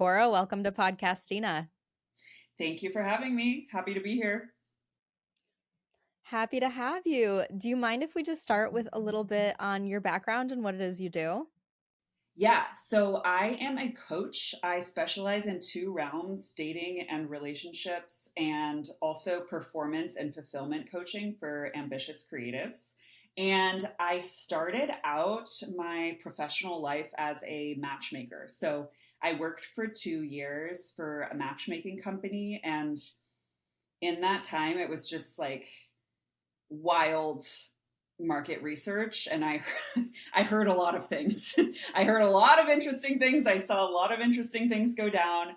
Cora, welcome to Podcastina. Thank you for having me. Happy to be here. Happy to have you. Do you mind if we just start with a little bit on your background and what it is you do? Yeah, so I am a coach. I specialize in two realms, dating and relationships, and also performance and fulfillment coaching for ambitious creatives. And I started out my professional life as a matchmaker. So I worked for 2 years for a matchmaking company. And in that time, it was just like wild market research, and I heard a lot of things. I heard a lot of interesting things. I saw a lot of interesting things go down.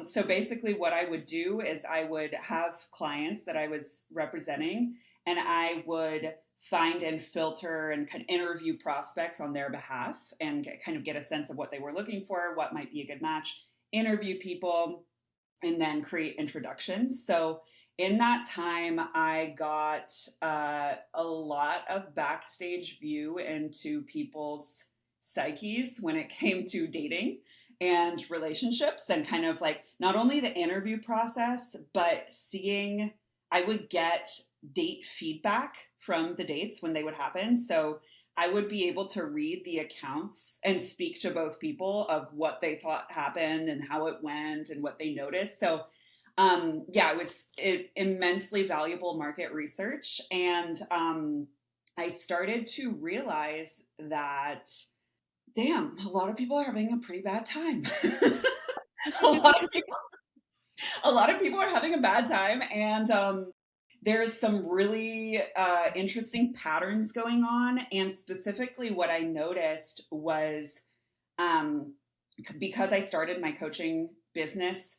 So basically what I would do is I would have clients that I was representing, and I would find and filter and kind of interview prospects on their behalf and kind of get a sense of what they were looking for, what might be a good match, interview people, and then create introductions. So in that time, I got a lot of backstage view into people's psyches when it came to dating and relationships, and kind of like not only the interview process, but seeing, I would get date feedback from the dates when they would happen. So I would be able to read the accounts and speak to both people of what they thought happened and how it went and what they noticed. So yeah, it immensely valuable market research. And I started to realize that, damn, a lot of people are having a pretty bad time. a lot of people, a lot of people are having a bad time, and there's some really interesting patterns going on. And specifically, what I noticed was um, because I started my coaching business.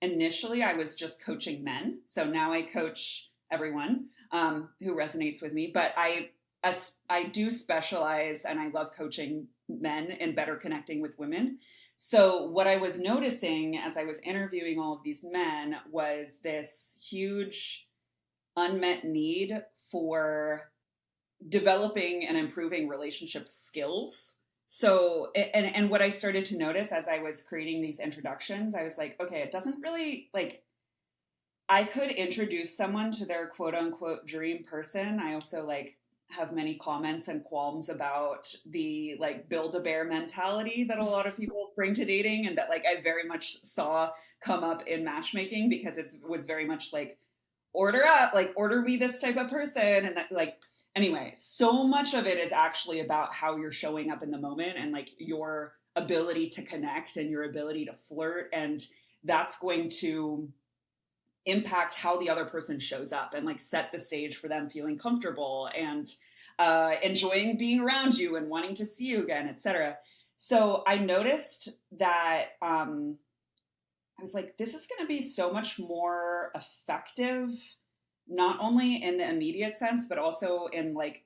Initially, I was just coaching men. So now I coach everyone who resonates with me. But I do specialize, and I love coaching men in better connecting with women. So what I was noticing as I was interviewing all of these men was this huge unmet need for developing and improving relationship skills. So, and what I started to notice as I was creating these introductions, I was like, okay, it doesn't really like, I could introduce someone to their quote unquote dream person. I also like have many comments and qualms about the like build a bear mentality that a lot of people bring to dating, and that like I very much saw come up in matchmaking, because it was very much like order up, like order me this type of person. And that like, anyway, so much of it is actually about how you're showing up in the moment, and like your ability to connect and your ability to flirt. And that's going to impact how the other person shows up and like set the stage for them feeling comfortable and enjoying being around you and wanting to see you again, etc. So I noticed that I was like, this is going to be so much more effective, not only in the immediate sense, but also in like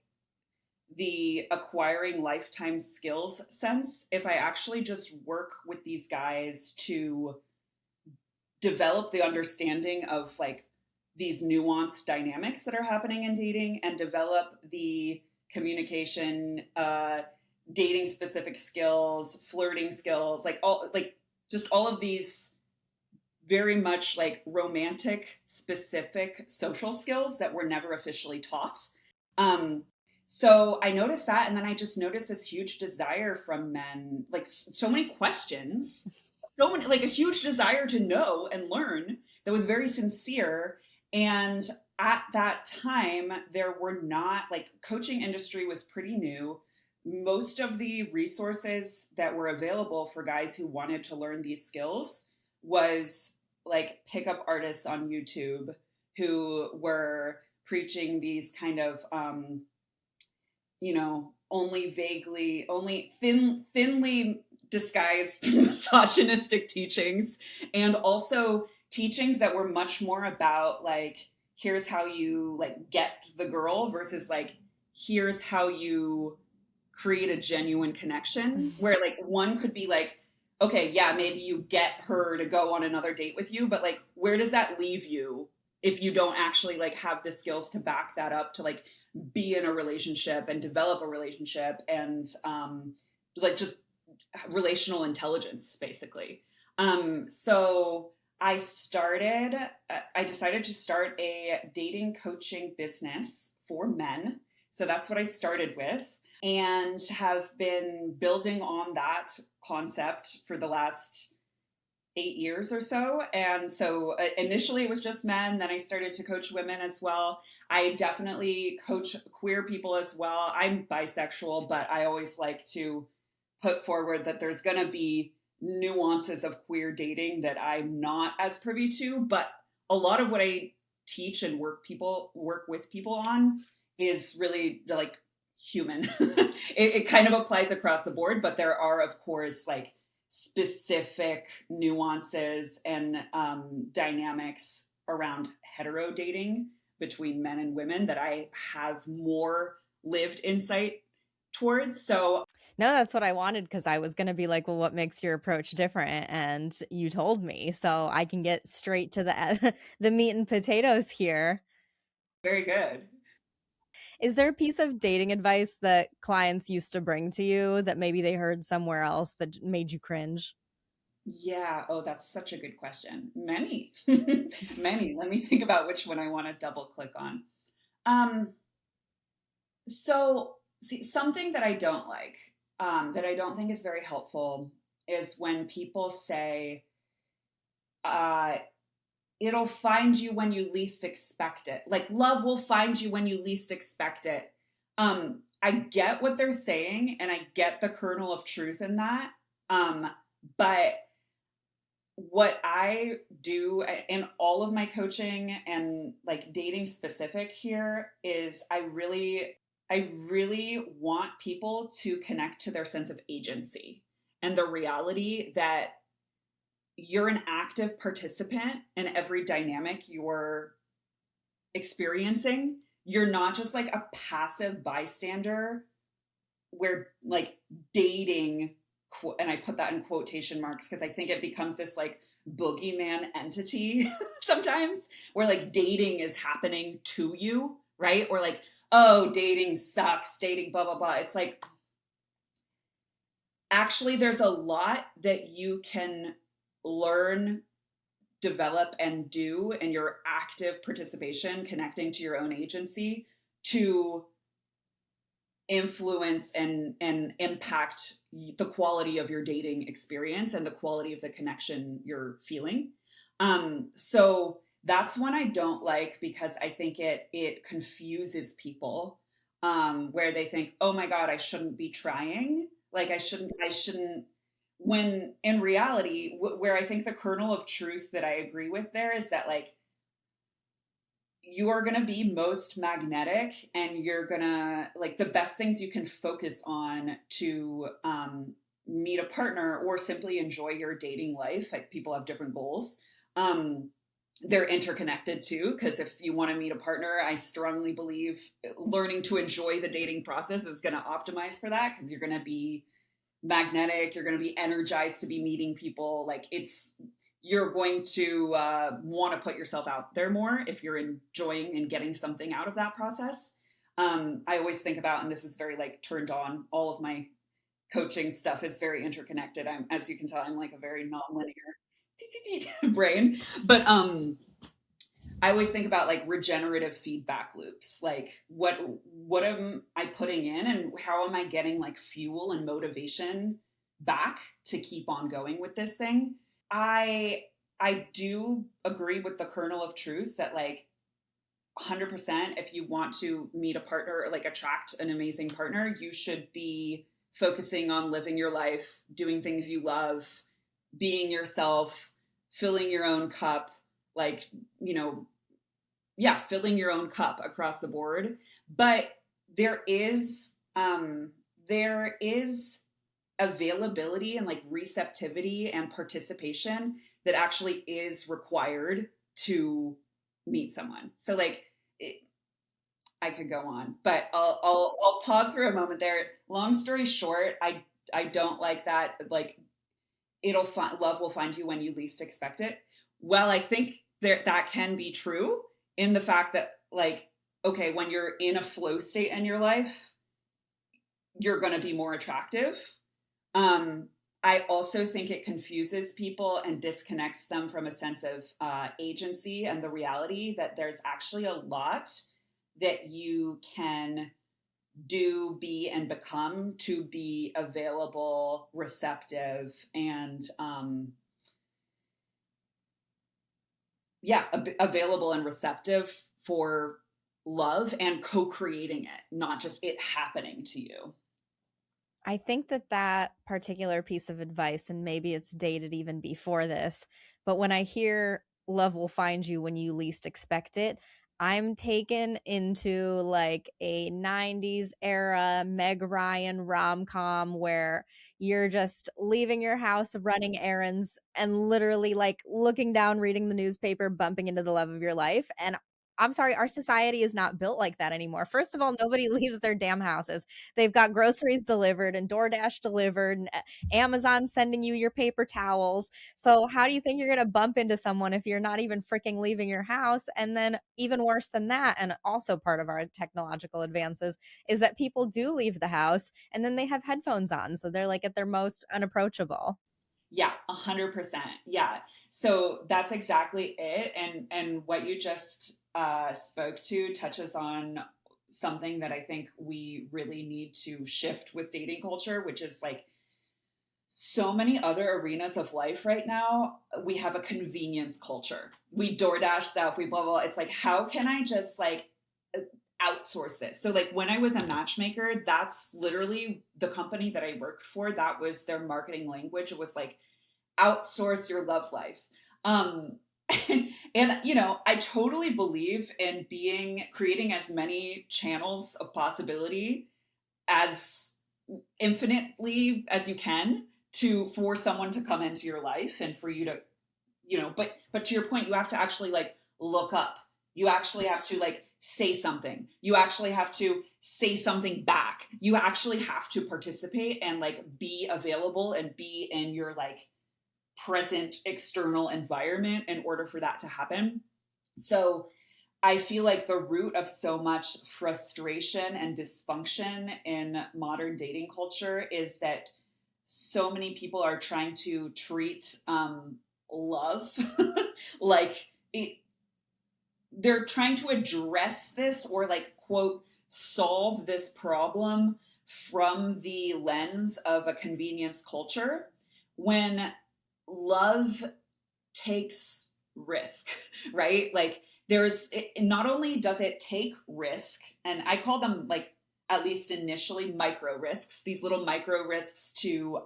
the acquiring lifetime skills sense, if I actually just work with these guys to develop the understanding of like these nuanced dynamics that are happening in dating, and develop the communication, dating specific skills, flirting skills, like all, like just all of these very much like romantic specific social skills that were never officially taught. Um, so I noticed that, and then I just noticed this huge desire from men, like so many questions, so many, like a huge desire to know and learn that was very sincere. And at that time, there were not, like, coaching industry was pretty new. Most of the resources that were available for guys who wanted to learn these skills was like pickup artists on YouTube who were preaching these kind of only vaguely, only thinly disguised misogynistic teachings, and also teachings that were much more about like, here's how you like get the girl versus like, here's how you create a genuine connection, where like one could be like, okay, yeah, maybe you get her to go on another date with you, but like, where does that leave you if you don't actually like have the skills to back that up, to like be in a relationship and develop a relationship, and like just relational intelligence, basically. So I decided to start a dating coaching business for men. So that's what I started with, and have been building on that concept for the last 8 years or so. And so initially it was just men. Then I started to coach women as well. I definitely coach queer people as well. I'm bisexual, but I always like to put forward that there's going to be nuances of queer dating that I'm not as privy to. But a lot of what I teach and work with people on is really like human. It kind of applies across the board, but there are, of course, like specific nuances and dynamics around hetero dating between men and women that I have more lived insight towards. So, No, that's what I wanted because I was gonna be like, "Well, what makes your approach different?" And you told me, so I can get straight to the the meat and potatoes here. very good. Is there a piece of dating advice that clients used to bring to you that maybe they heard somewhere else that made you cringe? Yeah. Oh, that's such a good question. Many, many. Let me think about which one I want to double click on. Um, so, see, something that I don't like, that I don't think is very helpful, is when people say, uh, it'll find you when you least expect it. Like love will find you when you least expect it. I get what they're saying and I get the kernel of truth in that. But what I do in all of my coaching and like dating specific here is I really want people to connect to their sense of agency and the reality that you're an active participant in every dynamic you're experiencing. You're not just like a passive bystander where like dating, and I put that in quotation marks because I think it becomes this like boogeyman entity sometimes where like dating is happening to you, right? Or like, oh, dating sucks, dating, blah, blah, blah. It's like, actually, there's a lot that you can learn, develop, and do in your active participation, connecting to your own agency to influence and impact the quality of your dating experience and the quality of the connection you're feeling. So that's one I don't like because I think it confuses people, where they think, oh my God, I shouldn't be trying. Like I shouldn't. When in reality, where I think the kernel of truth that I agree with there is that like you are going to be most magnetic and you're going to like the best things you can focus on to meet a partner or simply enjoy your dating life. Like people have different goals. um, they're interconnected too, because if you want to meet a partner, I strongly believe learning to enjoy the dating process is going to optimize for that, because you're going to be magnetic, you're going to be energized to be meeting people. Like it's you're going to want to put yourself out there more if you're enjoying and getting something out of that process. I always think about, and this is very like turned on, all of my coaching stuff is very interconnected. I'm, as you can tell, I'm like a very non-linear brain. But I always think about like regenerative feedback loops. Like what am I putting in and how am I getting like fuel and motivation back to keep on going with this thing? I I do agree with the kernel of truth that like 100% if you want to meet a partner or like attract an amazing partner, you should be focusing on living your life, doing things you love, being yourself, filling your own cup, like, you know, yeah, filling your own cup across the board. But there is there is availability and like receptivity and participation that actually is required to meet someone. So like it, I could go on, but I'll pause for a moment there. Long story short, I don't like that. Like it'll find love will find you when you least expect it. Well, I think there that can be true in the fact that like okay, when you're in a flow state in your life, you're going to be more attractive. I also think it confuses people and disconnects them from a sense of agency and the reality that there's actually a lot that you can do, be, and become to be available, receptive, and available and receptive for love and co-creating it, not just it happening to you. I think that that particular piece of advice, and maybe it's dated even before this, but when I hear love will find you when you least expect it, I'm taken into like a 90s era Meg Ryan rom com where you're just leaving your house, running errands, and literally like looking down, reading the newspaper, bumping into the love of your life. And I'm sorry, our society is not built like that anymore. First of all, nobody leaves their damn houses. They've got groceries delivered and DoorDash delivered and Amazon sending you your paper towels. So how do you think you're going to bump into someone if you're not even freaking leaving your house? And then even worse than that, and also part of our technological advances is that people do leave the house and then they have headphones on. So they're like at their most unapproachable. Yeah, 100%. Yeah. So that's exactly it. And what you just spoke to touches on something that I think we really need to shift with dating culture, which is like so many other arenas of life right now. We have a convenience culture. We DoorDash stuff, we blah, blah, blah. It's like, how can I just like outsource this? So like when I was a matchmaker, that's literally the company that I worked for. That was their marketing language. It was like, outsource your love life. Um, and I totally believe in creating as many channels of possibility as infinitely as you can to for someone to come into your life and for you to, but to your point, you have to actually like look up. You actually have to like say something. You actually have to say something back. You actually have to participate and like be available and be in your like present external environment in order for that to happen. So I feel like the root of so much frustration and dysfunction in modern dating culture is that so many people are trying to treat love like they're trying to address this or like quote solve this problem from the lens of a convenience culture when love takes risk, right? Like not only does it take risk, and I call them like at least initially micro risks, these little micro risks to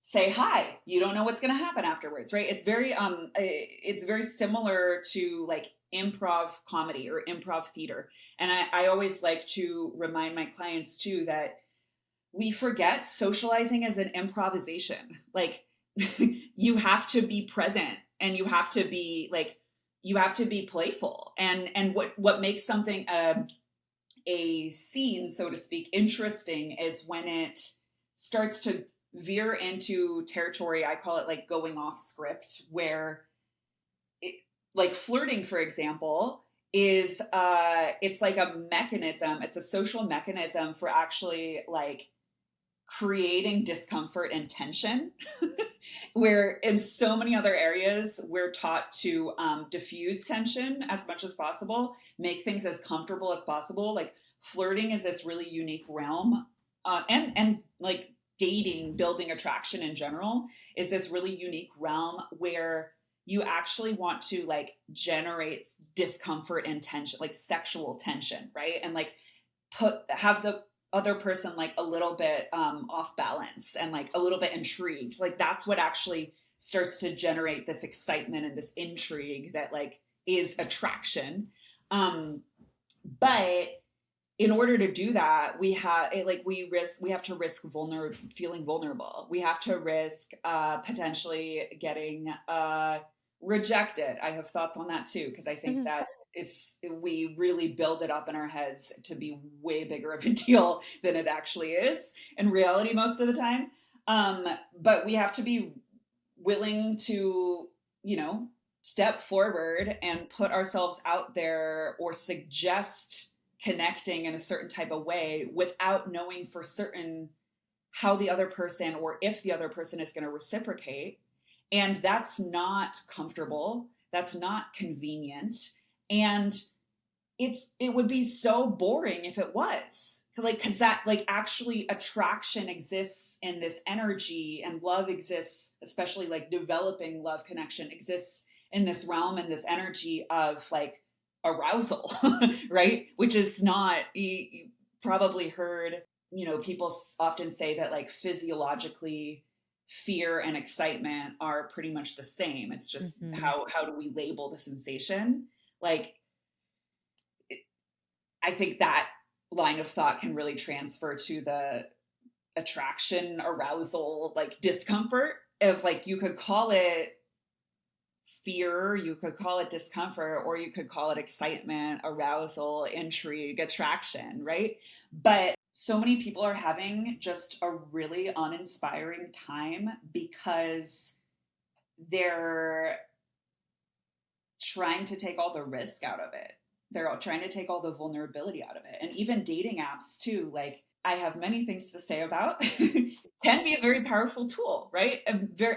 say hi. You don't know what's going to happen afterwards, right? It's very similar to like improv comedy or improv theater. And I always like to remind my clients too that we forget socializing as an improvisation. Like you have to be present and you have to be playful. And what makes something a scene, so to speak, interesting is when it starts to veer into territory. I call it like going off script, where it, like flirting, for example, is it's like a mechanism. It's a social mechanism for actually like creating discomfort and tension where in so many other areas we're taught to diffuse tension as much as possible, make things as comfortable as possible. Like flirting is this really unique realm, and like dating, building attraction in general is this really unique realm where you actually want to like generate discomfort and tension, like sexual tension, right? And like have the other person like a little bit off balance and like a little bit intrigued. Like that's what actually starts to generate this excitement and this intrigue that like is attraction. But in order to do that, we have to risk feeling vulnerable. We have to risk potentially getting rejected. I have thoughts on that too because I think Mhm. that we really build it up in our heads to be way bigger of a deal than it actually is in reality most of the time. But we have to be willing to, step forward and put ourselves out there or suggest connecting in a certain type of way without knowing for certain how the other person or if the other person is going to reciprocate. And that's not comfortable. That's not convenient. And it would be so boring if it was. Like, because that, like, actually attraction exists in this energy, and love exists, especially like developing love connection exists in this realm and this energy of like arousal, right? Which is not, you probably heard, people often say that like physiologically fear and excitement are pretty much the same. It's just Mhm. how do we label the sensation? Like, I think that line of thought can really transfer to the attraction, arousal, like discomfort of, like, you could call it fear, you could call it discomfort, or you could call it excitement, arousal, intrigue, attraction, right? But so many people are having just a really uninspiring time because they're trying to take all the risk out of it. They're all trying to take all the vulnerability out of it. And even dating apps too, like, I have many things to say about can be a very powerful tool, right?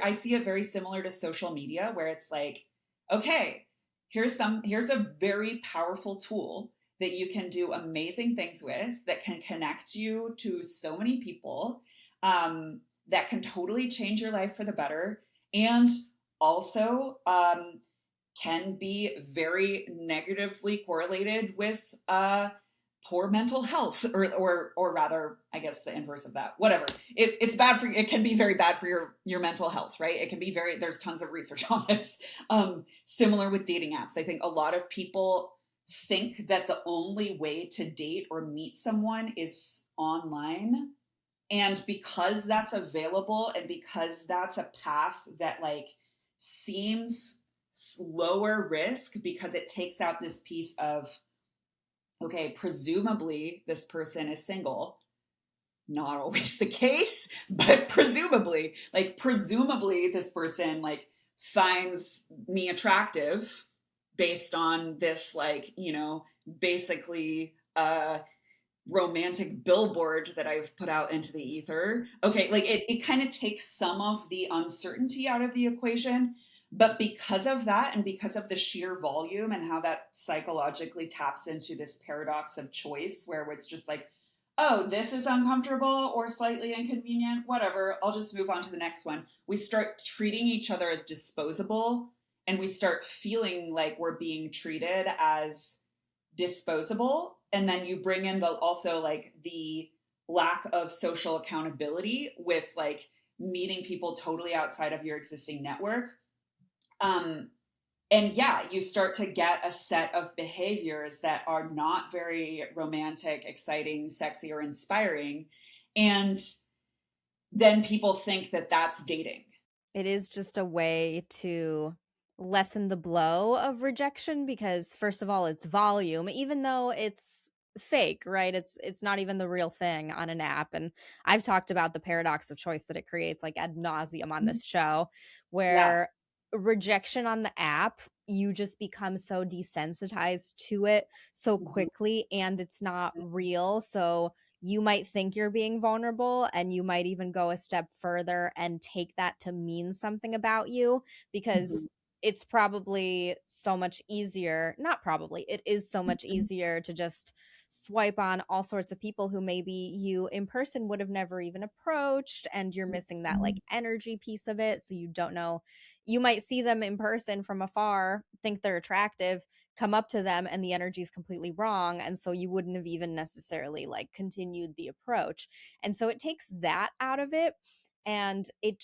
I see it very similar to social media where it's like, okay, here's a very powerful tool that you can do amazing things with, that can connect you to so many people, that can totally change your life for the better, and also can be very negatively correlated with poor mental health, or rather, I guess the inverse of that. Whatever. It's bad for you. It can be very bad for your mental health, right? It can be very. There's tons of research on this. Similar with dating apps, I think a lot of people think that the only way to date or meet someone is online, and because that's available, and because that's a path that like seems lower risk, because it takes out this piece of, okay, presumably this person is single. Not always the case, but presumably this person like finds me attractive based on this, like, basically romantic billboard that I've put out into the ether. Okay, like it kind of takes some of the uncertainty out of the equation. But because of that, and because of the sheer volume and how that psychologically taps into this paradox of choice, where it's just like, oh, this is uncomfortable or slightly inconvenient, whatever, I'll just move on to the next one. We start treating each other as disposable, and we start feeling like we're being treated as disposable. And then you bring in the also like the lack of social accountability with like meeting people totally outside of your existing network. um and yeah, you start to get a set of behaviors that are not very romantic, exciting, sexy, or inspiring. And then people think that that's dating. It is just a way to lessen the blow of rejection because first of all, it's volume, even though it's fake, right? It's not even the real thing on an app. And I've talked about the paradox of choice that it creates like ad nauseum on this show, Yeah. where rejection on the app, you just become so desensitized to it so Mhm. quickly and it's not real. So you might think you're being vulnerable and you might even go a step further and take that to mean something about you because Mhm. it's probably so much easier, not probably, it is so much easier to just swipe on all sorts of people who maybe you in person would have never even approached, and you're missing that like energy piece of it, so you don't know, you might see them in person from afar, think they're attractive, come up to them and the energy is completely wrong, and so you wouldn't have even necessarily like continued the approach. And so it takes that out of it, and it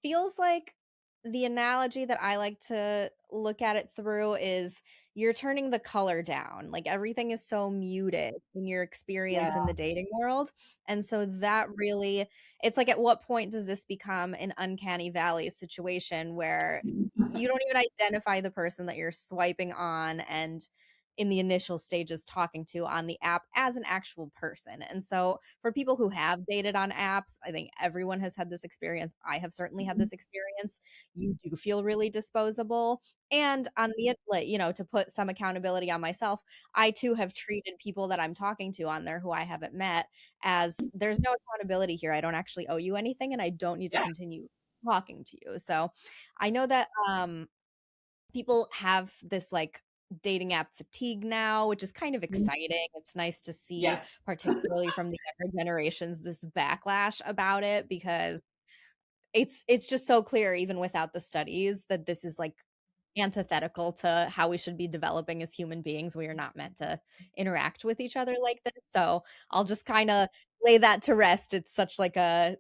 feels like the analogy that I like to look at it through is you're turning the color down. Like everything is so muted in your experience in Yeah. the dating world. And so that really, it's like, at what point does this become an uncanny valley situation where you don't even identify the person that you're swiping on, and in the initial stages talking to on the app as an actual person. And so for people who have dated on apps, I think everyone has had this experience. I have certainly had this experience. You do feel really disposable. And on the, like, to put some accountability on myself, I too have treated people that I'm talking to on there who I haven't met as there's no accountability here. I don't actually owe you anything and I don't need to Yeah. continue talking to you. So I know that people have this like dating app fatigue now, which is kind of exciting. It's nice to see, Yes. particularly from the younger generations, this backlash about it because it's just so clear even without the studies that this is like antithetical to how we should be developing as human beings. We are not meant to interact with each other like this. So I'll just kind of lay that to rest. It's such like a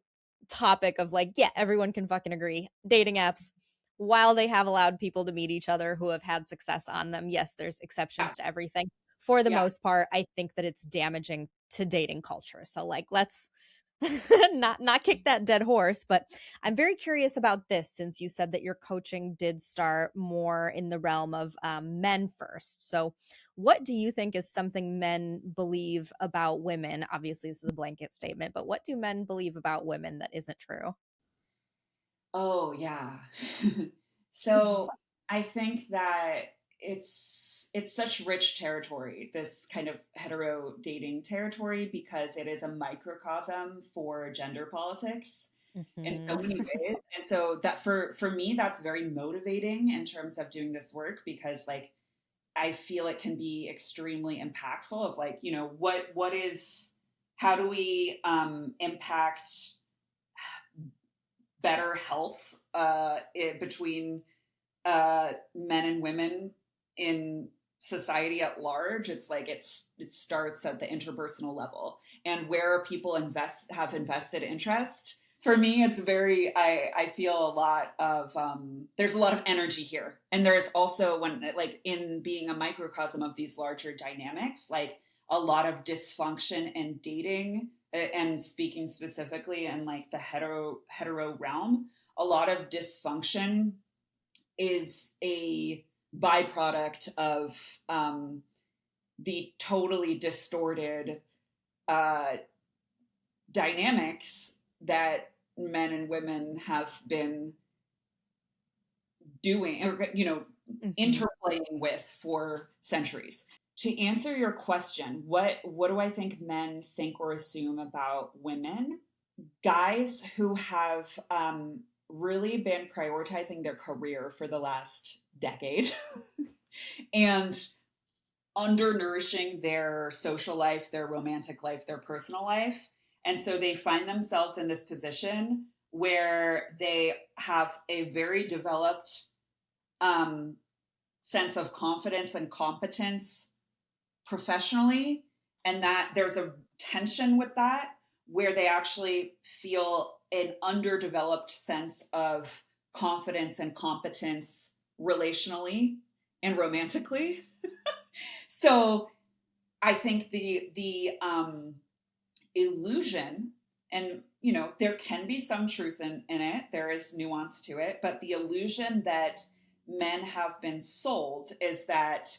topic of like, yeah, everyone can fucking agree. Dating apps, while they have allowed people to meet each other who have had success on them, yes, there's Yeah. exceptions to everything. For the Yeah. most part, I think that it's damaging to dating culture. So like let's not kick that dead horse, but I'm very curious about this since you said that your coaching did start more in the realm of men first. So, what do you think is something men believe about women? Obviously, this is a blanket statement, but what do men believe about women that isn't true? Oh, yeah. So I think that it's such rich territory, this kind of hetero dating territory, because it is a microcosm for gender politics in so Mhm. many ways. And so that for me, that's very motivating in terms of doing this work because like I feel it can be extremely impactful of like, what is how do we impact better health between men and women in society at large. It's like it starts at the interpersonal level and where people have invested interest. For me, it's very I feel a lot of there's a lot of energy here, and there's also when like in being a microcosm of these larger dynamics, like a lot of dysfunction in dating and speaking specifically in like the hetero realm, a lot of dysfunction is a byproduct of the totally distorted uh, dynamics that men and women have been doing or Mhm. interplaying with for centuries. To answer your question, what do I think men think or assume about women? Guys who have really been prioritizing their career for the last decade and undernourishing their social life, their romantic life, their personal life. And so they find themselves in this position where they have a very developed um, sense of confidence and competence professionally, and that there's a tension with that where they actually feel an underdeveloped sense of confidence and competence relationally and romantically. So I think the illusion, and there can be some truth in it. There is nuance to it, but the illusion that men have been sold is that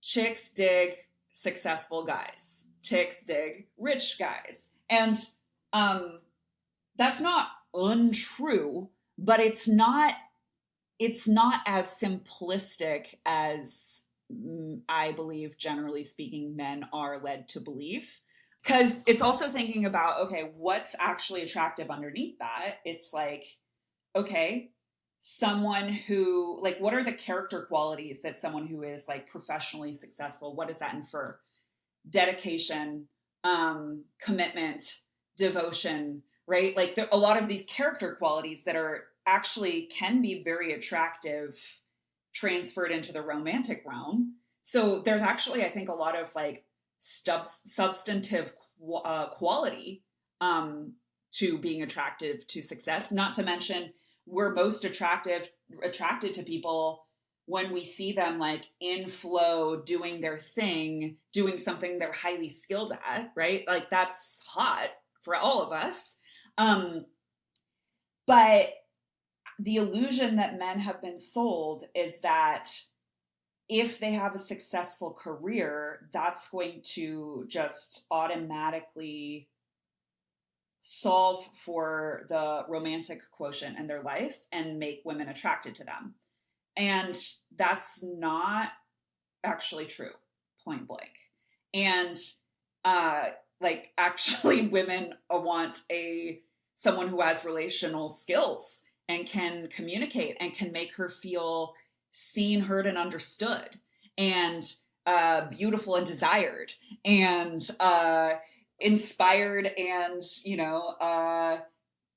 chicks dig successful guys, chicks dig rich guys, and um, that's not untrue, but it's not as simplistic as I believe, generally speaking, men are led to believe. Because it's also thinking about, okay, what's actually attractive underneath that? It's like, okay, someone who, like, what are the character qualities that someone who is like professionally successful, what does that infer? Dedication, commitment, devotion, right? Like a lot of these character qualities that are actually can be very attractive transferred into the romantic realm. So there's actually, I think, a lot of like substantive quality um, to being attractive to success. Not to mention, we're most attracted to people when we see them like in flow doing their thing, doing something they're highly skilled at, right? Like that's hot for all of us. um but the illusion that men have been sold is that if they have a successful career, that's going to just automatically solve for the romantic quotient in their life and make women attracted to them. And that's not actually true, point blank. And uh like actually women want a someone who has relational skills and can communicate and can make her feel seen, heard, and understood, and beautiful and desired, and inspired, and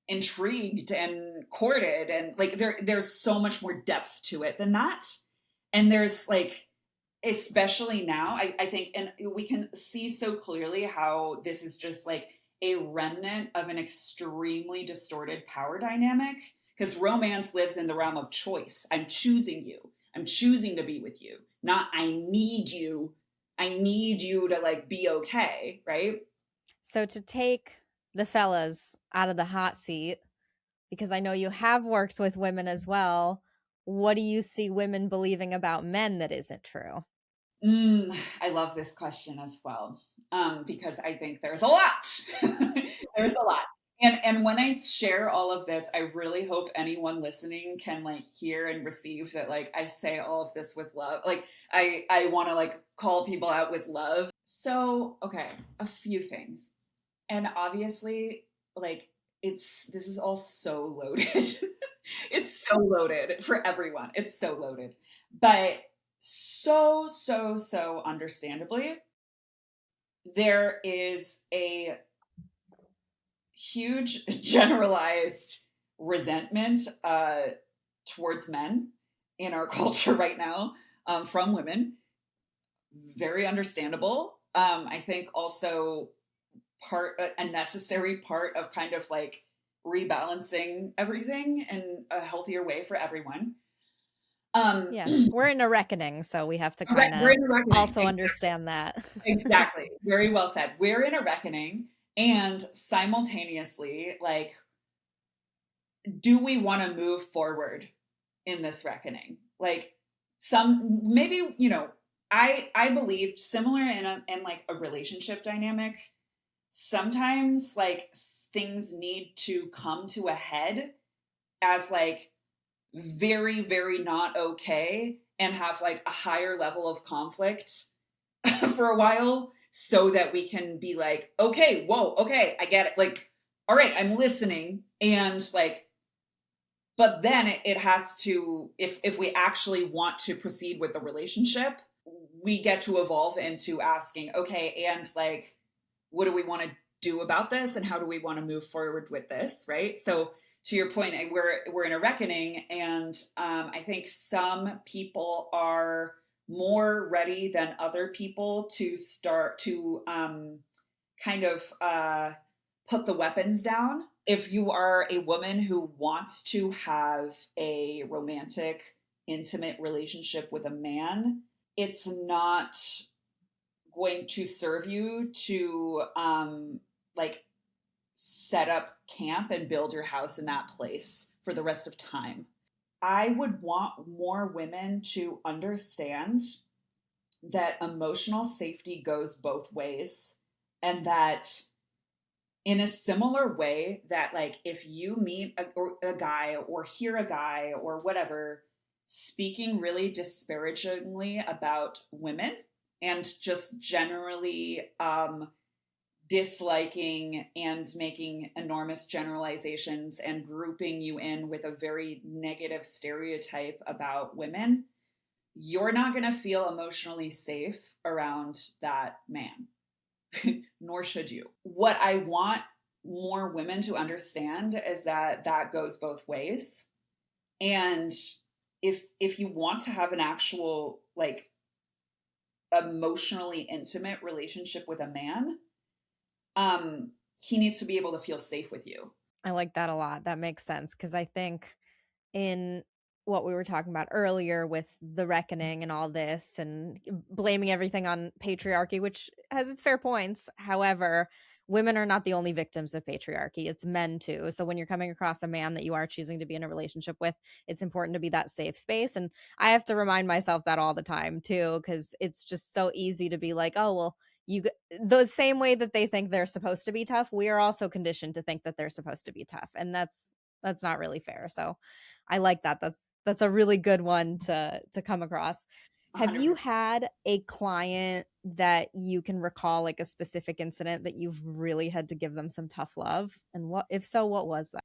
intrigued and courted, and like there's so much more depth to it than that. And there's like, especially now, I think, and we can see so clearly how this is just like a remnant of an extremely distorted power dynamic, because romance lives in the realm of choice. I'm choosing you. I'm choosing to be with you, not I need you. I need you to like be okay, right? So to take the fellas out of the hot seat, because I know you have worked with women as well, what do you see women believing about men that isn't true? I love this question as well, because I think there's a lot. There's a lot. And when I share all of this, I really hope anyone listening can like hear and receive that like I say all of this with love. Like I want to like call people out with love. So, okay, a few things. And obviously, like it's this is all so loaded. It's so loaded for everyone. It's so loaded. But so understandably, there is a huge generalized resentment towards men in our culture right now, from women. Very understandable. I think also a necessary part of kind of like rebalancing everything in a healthier way for everyone. Yeah, we're in a reckoning, so we have to Correct. kind We're of in a reckoning. also understand that. Exactly. Very well said. We're in a reckoning, and simultaneously, like, do we want to move forward in this reckoning? Like, some maybe I believed similar in like a relationship dynamic. Sometimes like things need to come to a head as like very not okay, and have like a higher level of conflict for a while, so that we can be like, okay, whoa, okay, I get it. Like, all right, I'm listening. And like, but then it has to, if we actually want to proceed with the relationship, we get to evolve into asking, okay, and like, what do we want to do about this, and how do we want to move forward with this, right? So to your point, we're in a reckoning, and I think some people are more ready than other people to start to kind of put the weapons down. If you are a woman who wants to have a romantic, intimate relationship with a man, it's not going to serve you to like set up camp and build your house in that place for the rest of time. I would want more women to understand that emotional safety goes both ways, and that in a similar way that like if you meet a guy or hear a guy or whatever speaking really disparagingly about women, and just generally disliking and making enormous generalizations and grouping you in with a very negative stereotype about women, you're not going to feel emotionally safe around that man. Nor should you. What I want more women to understand is that that goes both ways. And if you want to have an actual like emotionally intimate relationship with a man, he needs to be able to feel safe with you. I like that a lot. That makes sense because I think in what we were talking about earlier with the reckoning and all this and blaming everything on patriarchy, which has its fair points. However, women are not the only victims of patriarchy. It's men too. So when you're coming across a man that you are choosing to be in a relationship with, it's important to be that safe space. And I have to remind myself that all the time too, because it's just so easy to be like, oh, well, the same way that they think they're supposed to be tough, we are also conditioned to think that they're supposed to be tough. And that's not really fair. So I like that. That's a really good one to come across. Have you 100%. had a client that you can recall, like a specific incident that you've really had to give them some tough love? And what, if so, what was that?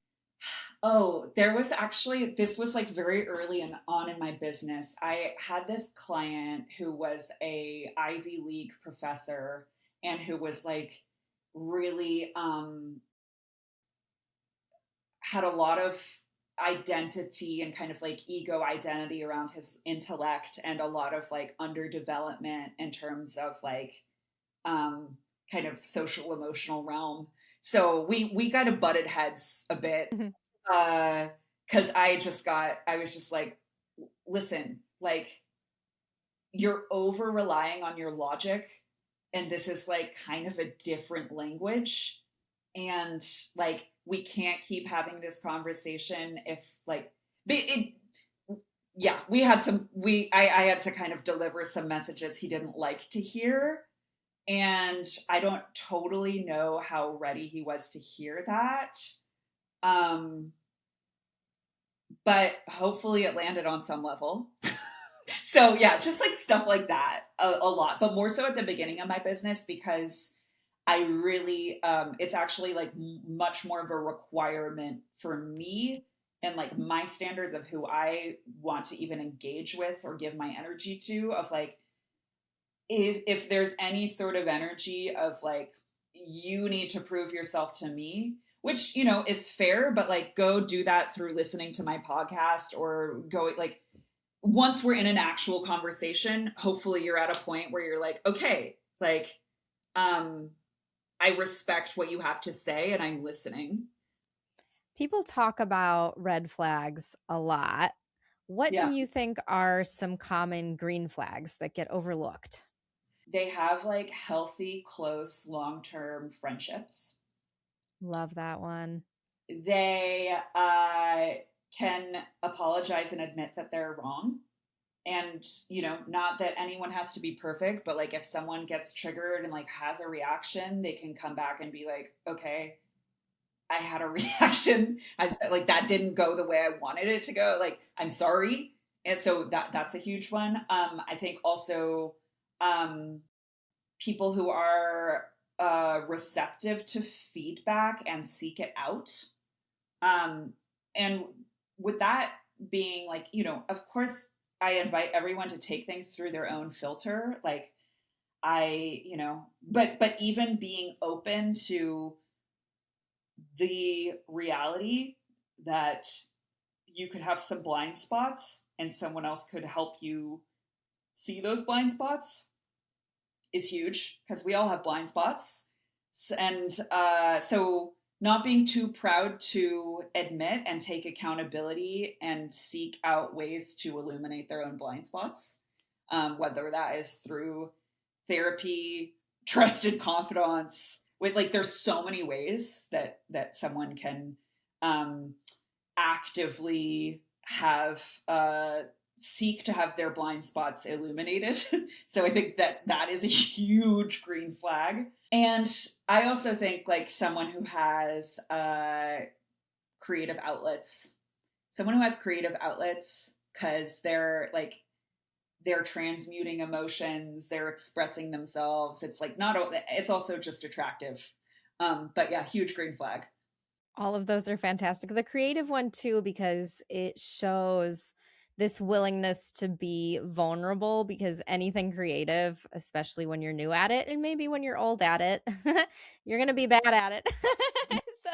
Oh, there was actually, this was like very early on in my business. I had this client who was a Ivy League professor and who was like really had a lot of identity and kind of like ego identity around his intellect and a lot of like underdevelopment in terms of like um kind of social emotional realm. So we kind of butted heads a bit uh because I was just like, listen, like you're over relying on your logic and this is like kind of a different language, and like we can't keep having this conversation if like it, yeah, we had some I had to kind of deliver some messages he didn't like to hear, and I don't totally know how ready he was to hear that. um but hopefully it landed on some level. So yeah, just like stuff like that a lot, but more so at the beginning of my business because I really, it's actually like much more of a requirement for me and like my standards of who I want to even engage with or give my energy to, of like, if there's any sort of energy of like, you need to prove yourself to me, which, is fair, but like go do that through listening to my podcast or go like, once we're in an actual conversation, hopefully you're at a point where you're like, okay, like, um, I respect what you have to say and I'm listening. People talk about red flags a lot. What do Yeah. you think are some common green flags that get overlooked? They have like healthy, close, long term friendships. Love that one. They can apologize and admit that they're wrong. And, not that anyone has to be perfect, but like if someone gets triggered and like has a reaction, they can come back and be like, okay, I had a reaction. I said like that didn't go the way I wanted it to go. Like I'm sorry. And so that's a huge one. I think also um, people who are receptive to feedback and seek it out. Um, and with that being like, of course, I invite everyone to take things through their own filter. Like but even being open to the reality that you could have some blind spots and someone else could help you see those blind spots is huge because we all have blind spots. And so, not being too proud to admit and take accountability and seek out ways to illuminate their own blind spots, whether that is through therapy, trusted confidants. With like, there's so many ways that someone can um, actively have seek to have their blind spots illuminated. So I think that is a huge green flag. And I also think like someone who has creative outlets, someone who has creative outlets because they're transmuting emotions, they're expressing themselves. It's like not, it's also just attractive. But yeah, huge green flag. All of those are fantastic. The creative one too, because it shows this willingness to be vulnerable, because anything creative, especially when you're new at it and maybe when you're old at it, you're going to be bad at it. So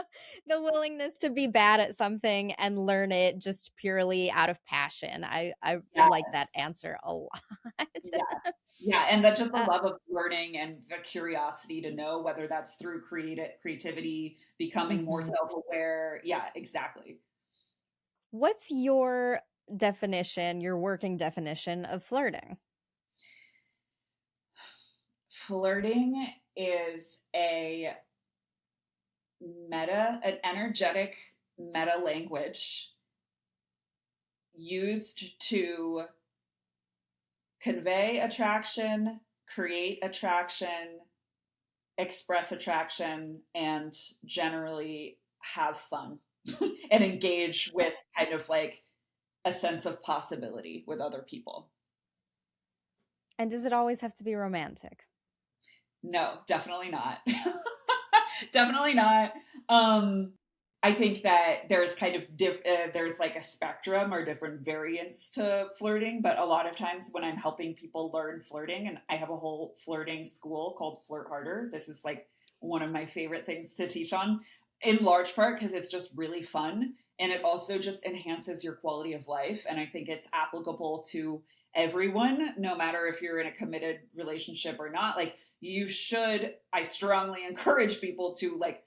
the willingness to be bad at something and learn it just purely out of passion. I like that Yes. answer a lot. Yeah. Yeah. And that's just the uh, love of learning and the curiosity to know, whether that's through creativity, becoming more mhm. self-aware. Yeah, exactly. What's your definition, your working definition of flirting? Flirting is a an energetic meta language used to convey attraction, create attraction, express attraction, and generally have fun and engage with kind of like a sense of possibility with other people. And does it always have to be romantic? No, definitely not. Definitely not. Um, I think that there's kind of there's like a spectrum or different variants to flirting, but a lot of times when I'm helping people learn flirting, and I have a whole flirting school called Flirt Harder. This is like one of my favorite things to teach on, in large part because it's just really fun and it also just enhances your quality of life. And I think it's applicable to everyone, no matter if you're in a committed relationship or not. Like you should, I strongly encourage people to like,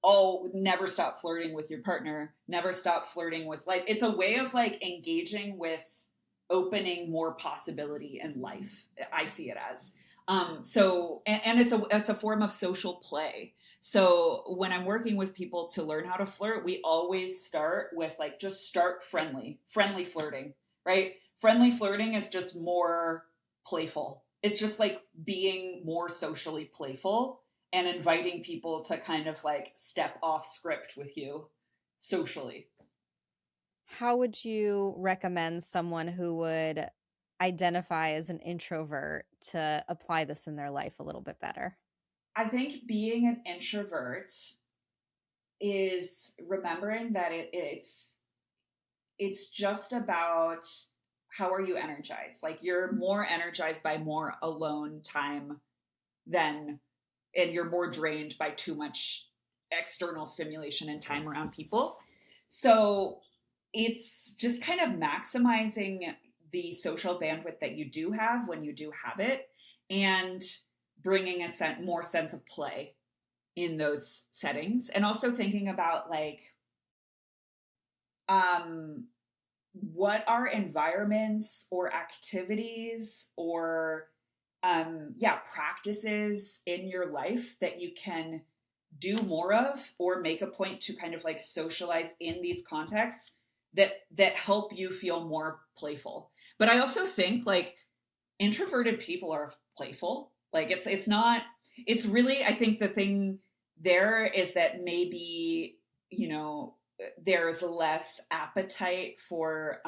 oh, never stop flirting with your partner, never stop flirting with life. It's a way of like engaging with opening more possibility in life. I see it as. And it's a form of social play. So when I'm working with people to learn how to flirt, we always start with like just start friendly flirting, right? Friendly flirting is just more playful. It's just like being more socially playful and inviting people to kind of like step off script with you socially. How would you recommend someone who would identify as an introvert to apply this in their life a little bit better? I think being an introvert is remembering that it's just about how are you energized? Like you're more energized by more alone time than and you're more drained by too much external stimulation and time around people. So it's just kind of maximizing the social bandwidth that you do have when you do have it and bringing more sense of play in those settings and also thinking about like um what are environments or activities or practices in your life that you can do more of or make a point to kind of like socialize in these contexts that help you feel more playful. But I also think like introverted people are playful. Like it's not it's really I think the thing there is that maybe, you know, there's less appetite for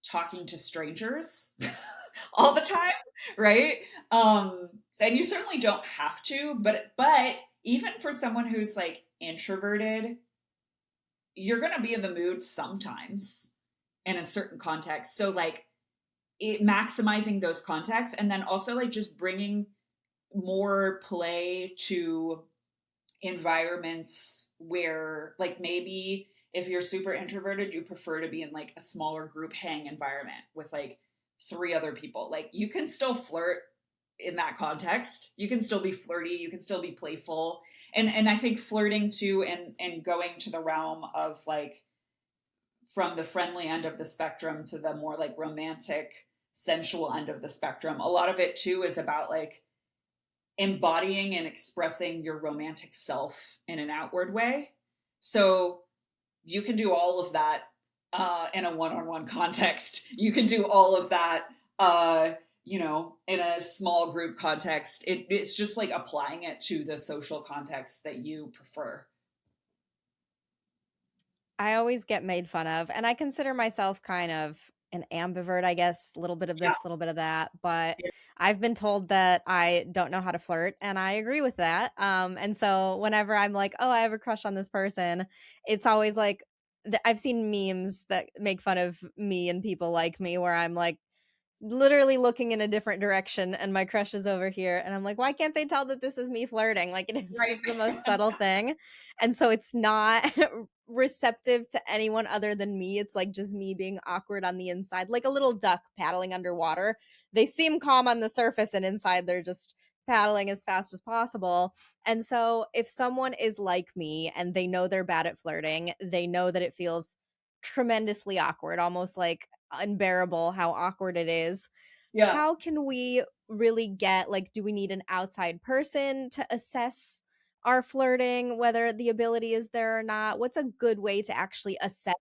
talking to strangers all the time, right? And you certainly don't have to, but even for someone who's like introverted, you're going to be in the mood sometimes in a certain context. So like maximizing those contexts and then also like just bringing more play to environments where like maybe if you're super introverted you prefer to be in like a smaller group hang environment with like three other people. Like you can still flirt in that context, you can still be flirty, you can still be playful. And I think flirting too and going to the realm of like from the friendly end of the spectrum to the more like romantic sensual end of the spectrum, a lot of it too is about like embodying and expressing your romantic self in an outward way. So you can do all of that in a one-on-one context. You can do all of that, in a small group context. It's just like applying it to the social context that you prefer. I always get made fun of, and I consider myself kind of an ambivert, I guess, a little bit of Yeah. this, a little bit of that, but Yeah. I've been told that I don't know how to flirt, and I agree with that. And so whenever I'm like, "Oh, I have a crush on this person," it's always like I've seen memes that make fun of me and people like me where I'm like literally looking in a different direction and my crush is over here and I'm like, why can't they tell that this is me flirting? Like it is Right. just the most subtle thing. And so it's not receptive to anyone other than me. It's like just me being awkward on the inside, like a little duck paddling underwater. They seem calm on the surface and inside they're just paddling as fast as possible. And so if someone is like me and they know they're bad at flirting, they know that it feels tremendously awkward, almost like unbearable how awkward it is. Yeah. How can we really get like do we need an outside person to assess are flirting, whether the ability is there or not? What's a good way to actually assess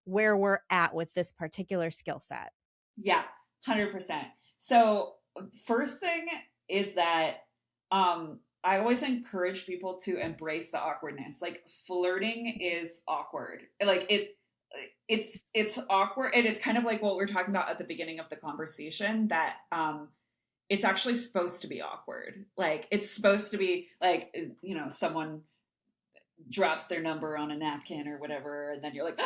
where we're at with this particular skill set? Yeah, 100%. So, first thing is that I always encourage people to embrace the awkwardness. Like flirting is awkward. Like it's awkward. It is kind of like what we are talking about at the beginning of the conversation that it's actually supposed to be awkward. Like it's supposed to be like someone drops their number on a napkin or whatever and then you're like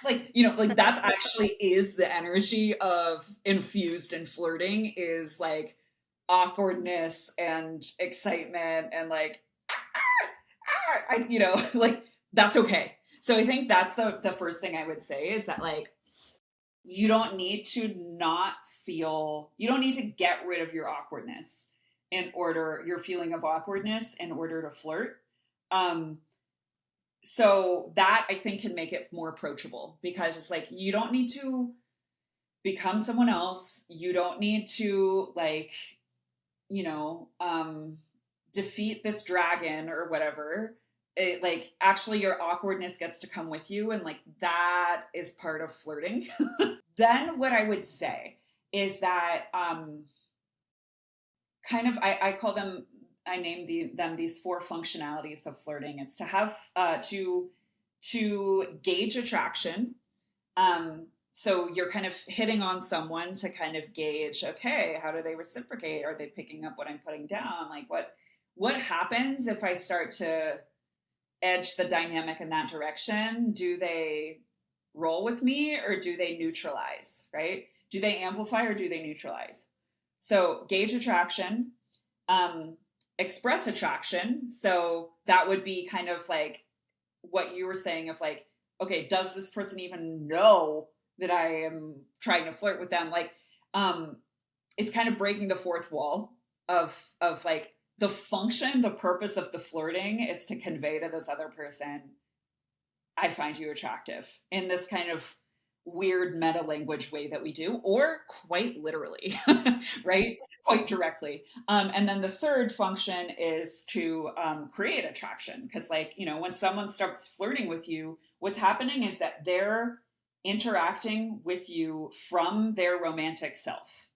like that actually is the energy of infused in flirting is like awkwardness and excitement and like like that's okay. So I think that's the first thing I would say is that like you don't need to not feel, you don't need to get rid of your awkwardness in order, your feeling of awkwardness in order to flirt. um so that I think can make it more approachable because it's like you don't need to become someone else. You don't need to like, you know, defeat this dragon or whatever. It, like actually your awkwardness gets to come with you and like that is part of flirting. Then what I would say is that kind of I call them, I name them these four functionalities of flirting. It's to have to gauge attraction. So you're kind of hitting on someone to kind of gauge, okay, how do they reciprocate? Are they picking up what I'm putting down? Like what happens if I start to edge the dynamic in that direction? Do they roll with me or do they neutralize, right? Do they amplify or do they neutralize? So gauge attraction, um, express attraction. So that would be kind of like what you were saying of like, okay, does this person even know that I am trying to flirt with them? Like, it's kind of breaking the fourth wall of like the function, the purpose of the flirting is to convey to this other person, I find you attractive in this kind of weird meta language way that we do, or quite literally, right? Quite directly. And then the third function is to create attraction. Because, like, when someone starts flirting with you, what's happening is that they're interacting with you from their romantic self.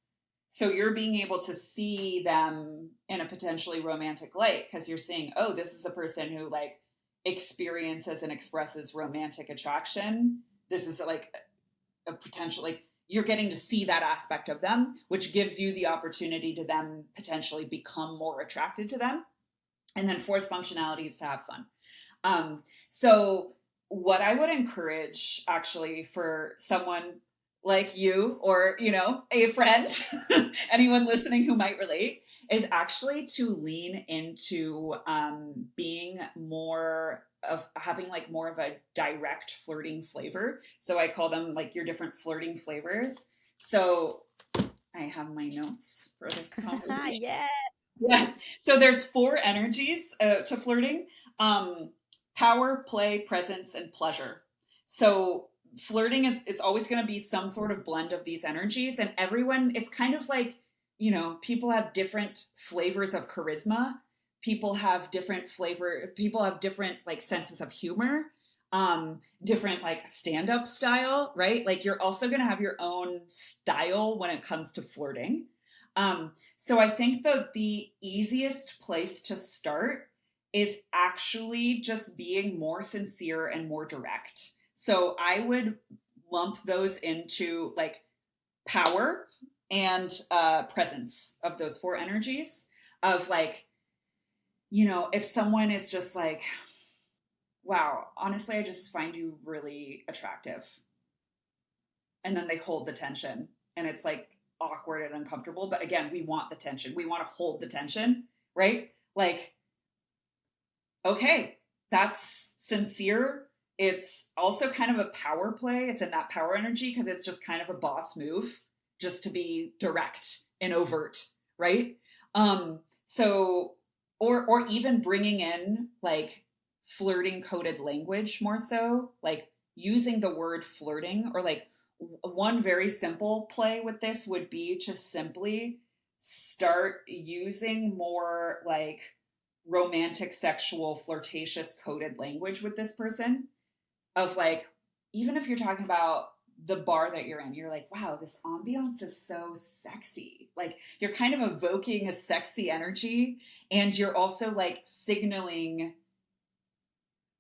So you're being able to see them in a potentially romantic light because you're seeing, oh, this is a person who like experiences and expresses romantic attraction. This is like a potential, like you're getting to see that aspect of them, which gives you the opportunity to then potentially become more attracted to them. And then fourth functionality is to have fun. So what I would encourage actually for someone like you or a friend, anyone listening who might relate, is actually to lean into being more of having like more of a direct flirting flavor. So I call them like your different flirting flavors. So I have my notes for this conversation. Yes. Yeah. So there's four energies to flirting: power, play, presence, and pleasure. So flirting is, it's always going to be some sort of blend of these energies, and everyone, it's kind of like, people have different flavors of charisma. People have different flavor. People have different like senses of humor. Different like stand-up style, right? Like you're also going to have your own style when it comes to flirting. So I think the easiest place to start is actually just being more sincere and more direct. So I would lump those into like power and presence of those four energies of like, if someone is just like, wow, honestly, I just find you really attractive. And then they hold the tension and it's like awkward and uncomfortable. But again, we want the tension. We want to hold the tension, right? Like, okay, that's sincere. It's also kind of a power play. It's in that power energy because it's just kind of a boss move just to be direct and overt, right? So or even bringing in like flirting coded language more so, like using the word flirting or like one very simple play with this would be to simply start using more like romantic, sexual, flirtatious coded language with this person of like, even if you're talking about the bar that you're in, you're like, wow, this ambiance is so sexy. Like you're kind of evoking a sexy energy, and you're also like signaling,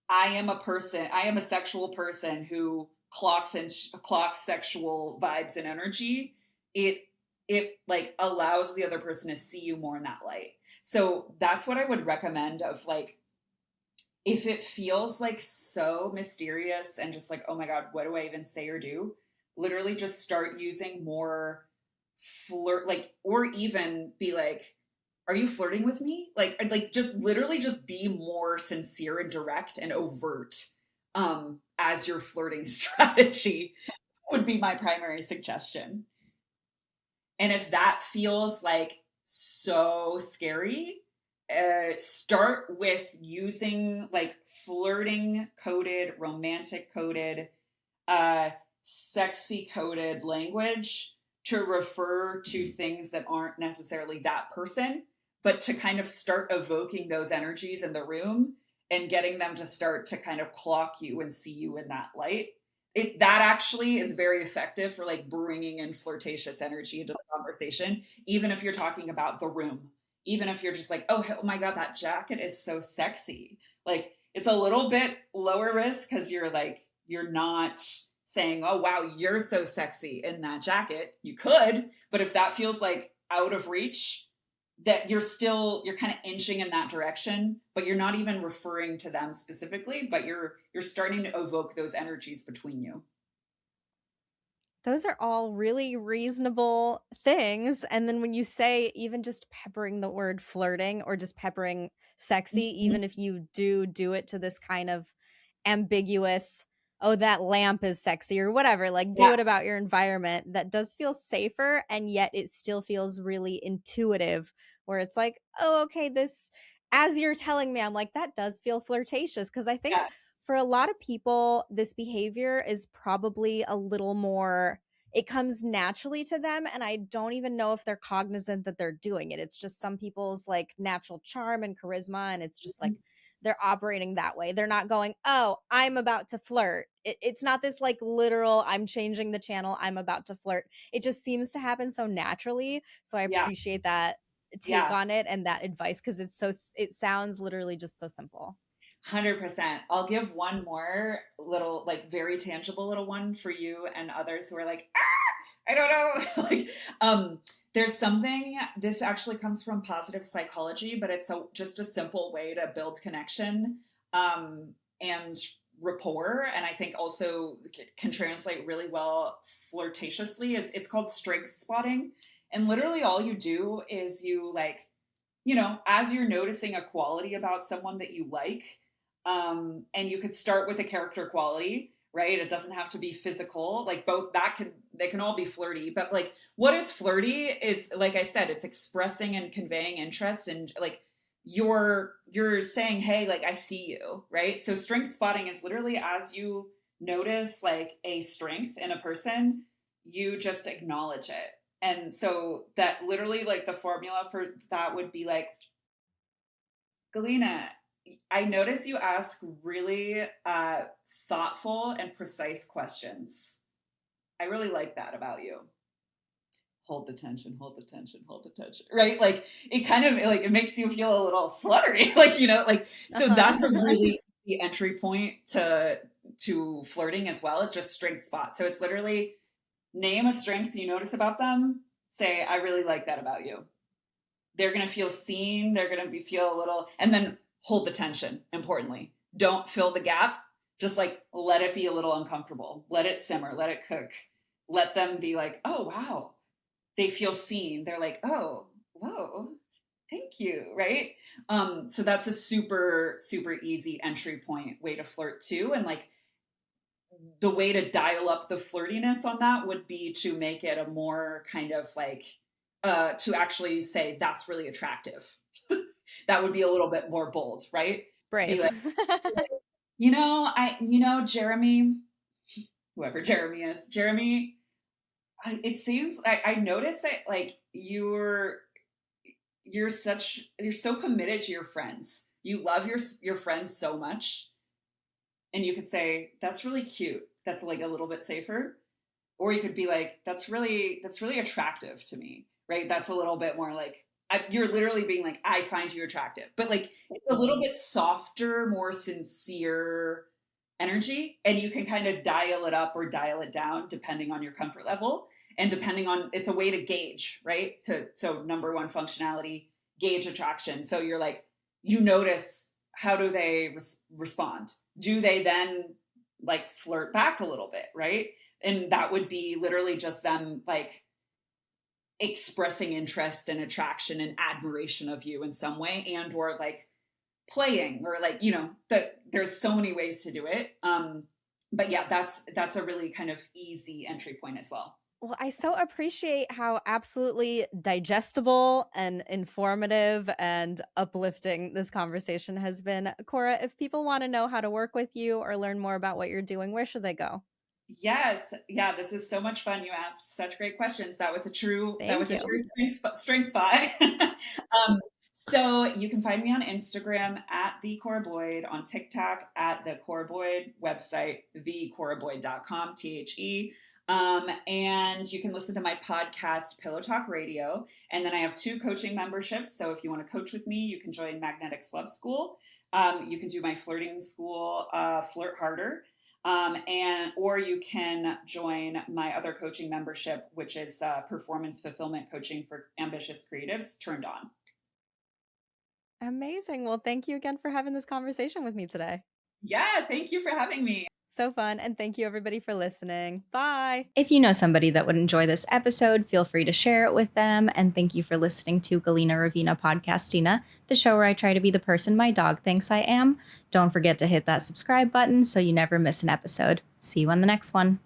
I am a sexual person who clocks sexual vibes and energy. It it like allows the other person to see you more in that light. So that's what I would recommend of like, if it feels like so mysterious and just like, oh my God, what do I even say or do? Literally just start using more flirt, like, or even be like, are you flirting with me? Like just literally just be more sincere and direct and overt as your flirting strategy would be my primary suggestion. And if that feels like so scary, start with using like flirting coded, romantic coded, uh, sexy coded language to refer to things that aren't necessarily that person, but to kind of start evoking those energies in the room and getting them to start to kind of clock you and see you in that light. That actually is very effective for like bringing in flirtatious energy into the conversation, even if you're talking about the room, even if you're just like, oh my God, that jacket is so sexy. Like it's a little bit lower risk because you're not saying, oh wow, you're so sexy in that jacket. You could, but if that feels like out of reach, that you're kind of inching in that direction, but you're not even referring to them specifically, but you're starting to evoke those energies between you. Those are all really reasonable things. And then when you say even just peppering the word flirting or just peppering sexy, Mm-hmm. even if you do it to this kind of ambiguous, oh, that lamp is sexy or whatever, like do Yeah, it about your environment, that does feel safer. And yet it still feels really intuitive, where it's like, oh, okay, this, as you're telling me, I'm like, that does feel flirtatious. Cause I think yeah. for a lot of people, this behavior is probably a little more, it comes naturally to them. And I don't even know if they're cognizant that they're doing it. It's just some people's like natural charm and charisma. And it's just like they're operating that way. They're not going, oh, I'm about to flirt. It's not this like literal, I'm changing the channel, I'm about to flirt. It just seems to happen so naturally. So I Yeah, appreciate that take yeah. on it and that advice because it sounds literally just so simple. 100%. I'll give one more little, like very tangible little one for you and others who are like, I don't know. Like, there's something, this actually comes from positive psychology, but it's just a simple way to build connection and rapport. And I think also can translate really well flirtatiously is it's called strength spotting. And literally all you do is you like, as you're noticing a quality about someone that you like, and you could start with a character quality, right? It doesn't have to be physical. Like both they can all be flirty, but like what is flirty is, like I said, it's expressing and conveying interest, and like you're saying, hey, like I see you, right? So strength spotting is literally as you notice like a strength in a person, you just acknowledge it. And so that literally like the formula for that would be like, Galena, I notice you ask really thoughtful and precise questions. I really like that about you. Hold the tension, hold the tension, hold the tension. Right? Like it kind of like it makes you feel a little fluttery. Like, like so that's a Uh-huh. really the entry point to flirting as well as just strength spot. So it's literally name a strength you notice about them, say, I really like that about you. They're going to feel seen. They're going to feel a little, and then hold the tension. Importantly, don't fill the gap. Just like let it be a little uncomfortable. Let it simmer. Let it cook. Let them be like, oh wow, they feel seen. They're like, oh whoa, thank you, right? So that's a super super easy entry point way to flirt too, and like the way to dial up the flirtiness on that would be to make it a more kind of like to actually say that's really attractive. That would be a little bit more bold, right? To be Brave. like, Jeremy, whoever Jeremy is, Jeremy, it seems I noticed that like you're so committed to your friends. You love your friends so much, and you could say that's really cute. That's like a little bit safer, or you could be like that's really attractive to me, right? That's a little bit more like you're literally being like I find you attractive, but like it's a little bit softer, more sincere energy, and you can kind of dial it up or dial it down depending on your comfort level and depending on it's a way to gauge, right? So number one functionality, gauge attraction. So you're like you notice how do they respond? Do they then like flirt back a little bit, right? And that would be literally just them like expressing interest and attraction and admiration of you in some way, and or like playing, or like that there's so many ways to do it. But yeah, that's a really kind of easy entry point as well. Well, I so appreciate how absolutely digestible and informative and uplifting this conversation has been. Cora, if people want to know how to work with you or learn more about what you're doing, where should they go? Yes, yeah, this is so much fun. You asked such great questions. That Thank was a you. true strength spot. So you can find me on Instagram at the Cora Boyd, on TikTok at the Cora Boyd, website thecoraboyd.com, THE. And you can listen to my podcast, Pillow Talk Radio. And then I have 2 coaching memberships. So if you want to coach with me, you can join Magnetics Love School. You can do my flirting school, Flirt Harder. And or you can join my other coaching membership, which is performance fulfillment coaching for ambitious creatives, Turned On. Amazing. Well, thank you again for having this conversation with me today. Yeah, thank you for having me. So fun. And thank you, everybody, for listening. Bye. If you know somebody that would enjoy this episode, feel free to share it with them. And thank you for listening to Galina Ravina Podcastina, the show where I try to be the person my dog thinks I am. Don't forget to hit that subscribe button so you never miss an episode. See you on the next one.